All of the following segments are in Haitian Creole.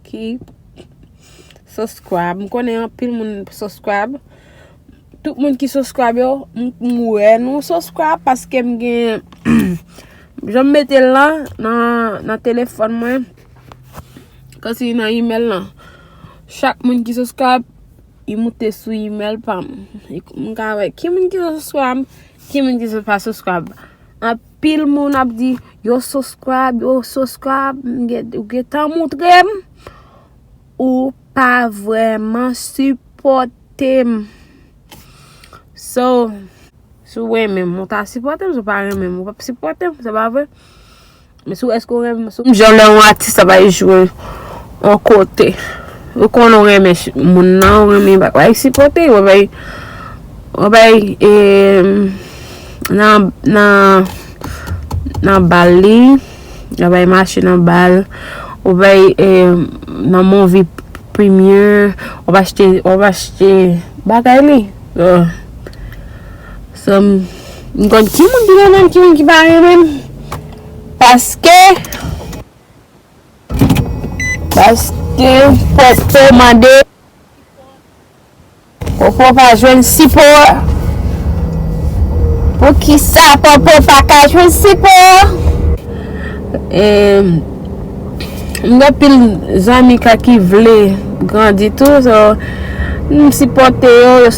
qui subscribe. Je connais un pile moun subscribe. Tout le monde qui subscribe, moi nous subscribe parce que je me mette là dans le téléphone moi. Quand c'est dans email là. Chaque monde qui subscribe, il monte sur email pam. Qui monde qui subscribe, qui monde qui pas subscribe. Un pile moun a dit yo subscribe, ou get en montre ou pas vraiment supporter. So ouais même on t'a supporter, je pas même on pas supporter, c'est pas vrai. Mais sou est-ce qu'on aime genre un artiste ça va jouer en côté. Ou qu'on aurait mais mon nom mais va supporter, on va na Bali, on va marcher dans bal, on va dans movie premiere, on va acheter bagay some gon qui moun qui va même parce que pour demander on faut pas joindre support pour qui ça pour pas joindre support m'ga pile zami qui vle grandi tout so supporter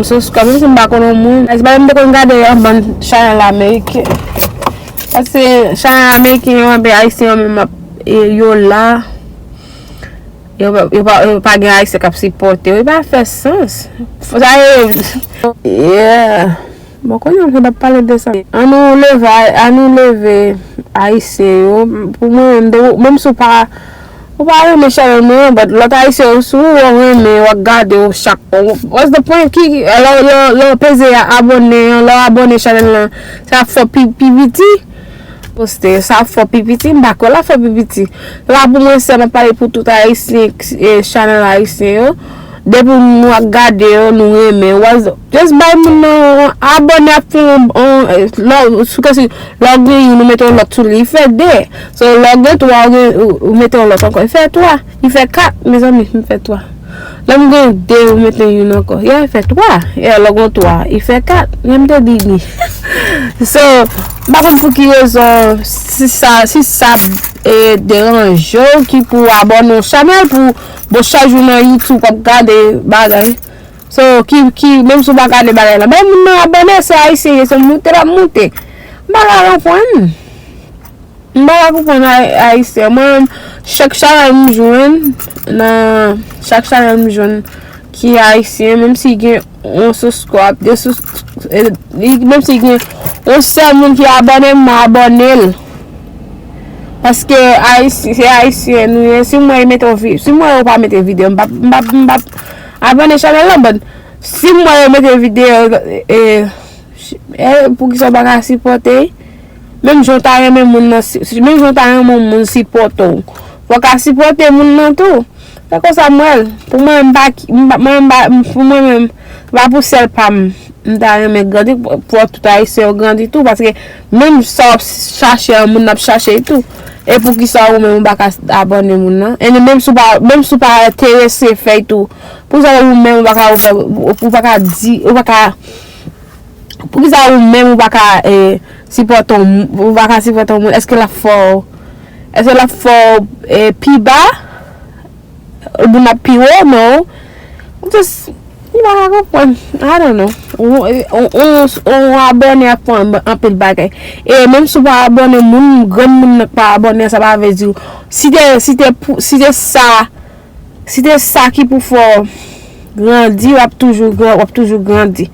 subscribe si m'pa konon moun est pas me kon gade un bon channel américain parce que channel américain yo be haïtien même yo là yo pas gen haïtien cap supporter yo pas fait sens ça yeah bon quand on va parler de ça à nous lever haïtien pour moi même si pas ou pas me channel mais l'autre haïtien sou on me regarder chaque what's the point qui le peser abonner channel là ça fait PPT poster ça fait PPT m'bako la fait PPT là pour moi c'est parler pour tout haïtien channel haïtien depuis nous regarder nous aimer just buy mon abonner pour sous que login nous mettons l'autre sur il fait deux so login toi ou mettons l'autre encore il fait trois il fait quatre mes amis il fait trois là me deux mettons une encore il fait trois et login trois il fait quatre même te dit so pas comme pour qui raison si ça dérange qui pour abonner au channel pour chaque jour dans YouTube pour regarder bagay so qui même si pas regarder bagay là même non abonner c'est haïtien c'est monter bagay comprendre haïtien moi chaque channel me joindre dans chaque channel me joindre qui haïtien même si on subscribe même si on seul monde qui abonné parce que c'est haïtien nous si moi mettre vidéo si moi pas mettre vidéo m'pa abonner channel là bon si moi mettre vidéo pour qu'ils soient pas supporter même j'entends même mon supporter faut qu'à supporter mon tout c'est comme ça moi pour moi même va pour celle pam m'ta me grandir pour tout haïtien grandir tout parce que même ça chercher mon n'a chercher tout et pour qui ça ou même pas abonner mon nan et même si pas intéressé fait tout pour ça ou même pas dire ou pas pour qui ça ou même pas supporter ou pas supporter est-ce que la fort piba ou na piwo non just I don't know. On abonne à fond un peu de bagay. Et même si pas abonné moun grand moun pas abonné ça va veut dire si c'est ça qui pour faire grandir ou toujours grandir.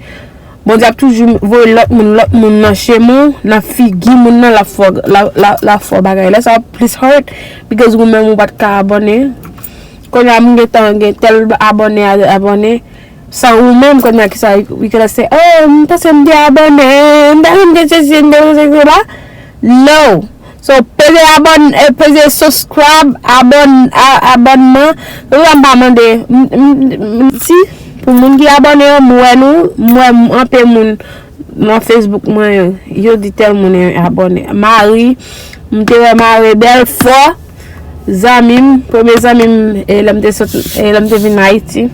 Bon Dieu toujours voler l'autre moun dans chez moi, la figi moun dans la for bagay. Là ça please hurt because vous même ou pas abonné. Quand y a moun tel abonné ça ou même quand il ça we can say oh parce que me abonné no so payer subscribe abonnement on va demander si pour moun qui abonné moi un peu moun dans Facebook moi yo dit tel moun abonné Marie Mte wè mare bel fò. Zamim, premier zamim lamte vin Haiti.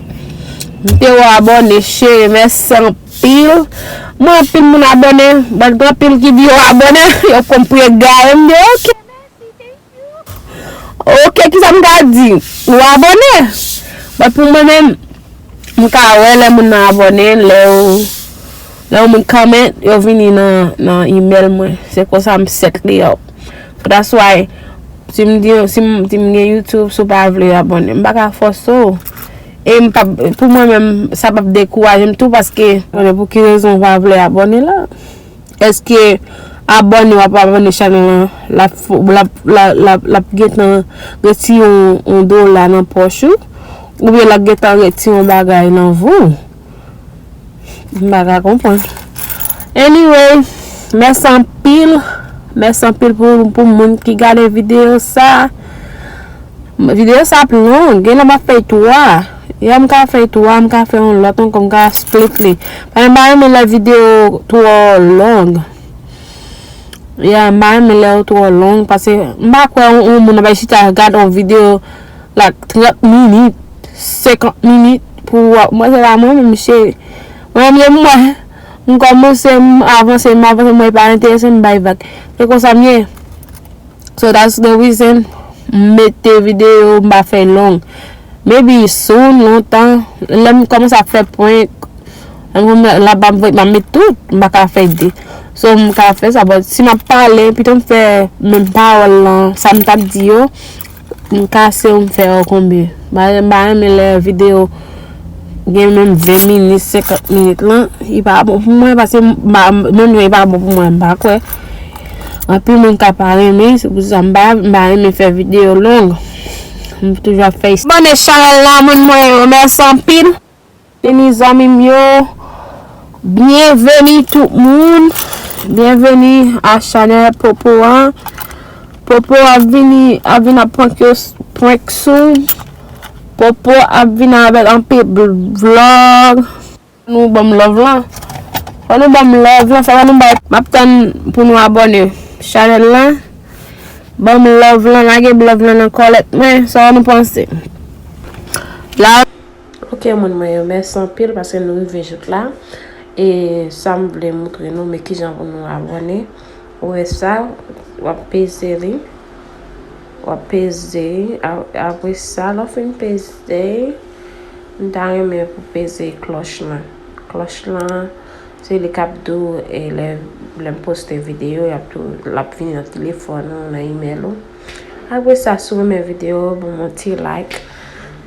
Mte wè abone chere, mersan pil. Mwen pil moun abone, bat gran pil ki di yo abone, yo kompre gare mde, ok, merci, thank you. Ok, ki sa mga di? Yo abone. Bat pou mwen men, mka wè le moun abone, le ou moun comment, yo vini nan email mwen. Se kon sa m set li up. That's why, si m gen YouTube, sou pa vle abone. M baka foso. E pou mwen men, sa pap dekouajem tout paske, pou ki rezon pa vle abone la. Eske abone wap abone chanel la get nan reti yon $1 nan pochou, ou bien la get nan reti yon bagay nan vou. M baka kompon. Anyway, mersan pil pou moun ki gade video sa. Video sa plong, gen la ma fey 3. Ya m ka fey 3, m ka fey un loton kom ka split li. Pa m ba reme la video 3 long. Ya m ba reme la 3 long, pase m ba kwe un moun abay chita gade un video like 30 minutes, 50 minutes pou mwen se la mwen m che. Mwen m komanse avanse mwen pa interese m bay bak. E kon sa mye. So that's the reason mette video m ba fey long. Maybe soon, longtemps, lem komanse a fey point. La ba m met tout, m baka fey de. So m ka fey sa, but si m pale, piton m fey men parol lan, sa m tap di yo, m kase m fey okonbe. Ba reme le video gen men 20 minutes, 50 minutes lan, i pa bon pou mwen, pase men yon i pa bon pou mwen bakwe. Anpi mwen ka pareme, se pou sa m ba reme fey video long. M toujwa fey. Bone chanel la mwen mersan pil. Teni zami myo. Bienveni tout moun. Bienveni a chanel Popo an. Popo avini point sou. Popo avini avec un peu vlog. Nou bom love lan. Fa nou bom love lan. Fa nou bay maptan pou nou abone chanel la. Bom love lan. Age love lan an kolet men. Sa nou pense. La. Ok moun mwen mersan pil parce nou rive jout la. E sa m vle moutre nou me ki jan pou nou abone. Ouwe sa. Wap pese li. Wap pese. Apre sa la fin pese. Ntan reme pou pese cloche lan. Cloche lan. Se li kap do e lem poste video. Yap tou lap vini nan telefon ou nan email ou. Apre sa sou reme video. Bon mon ti like.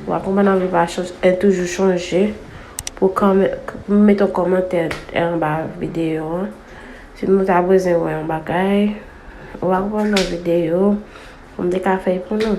Wap pou manan vi pa toujou chanje. Pour mettre un commentaire en bas vidéo. Si nous avons besoin de un bagage, on va voir nos vidéos. On dit qu'à faire pour nous.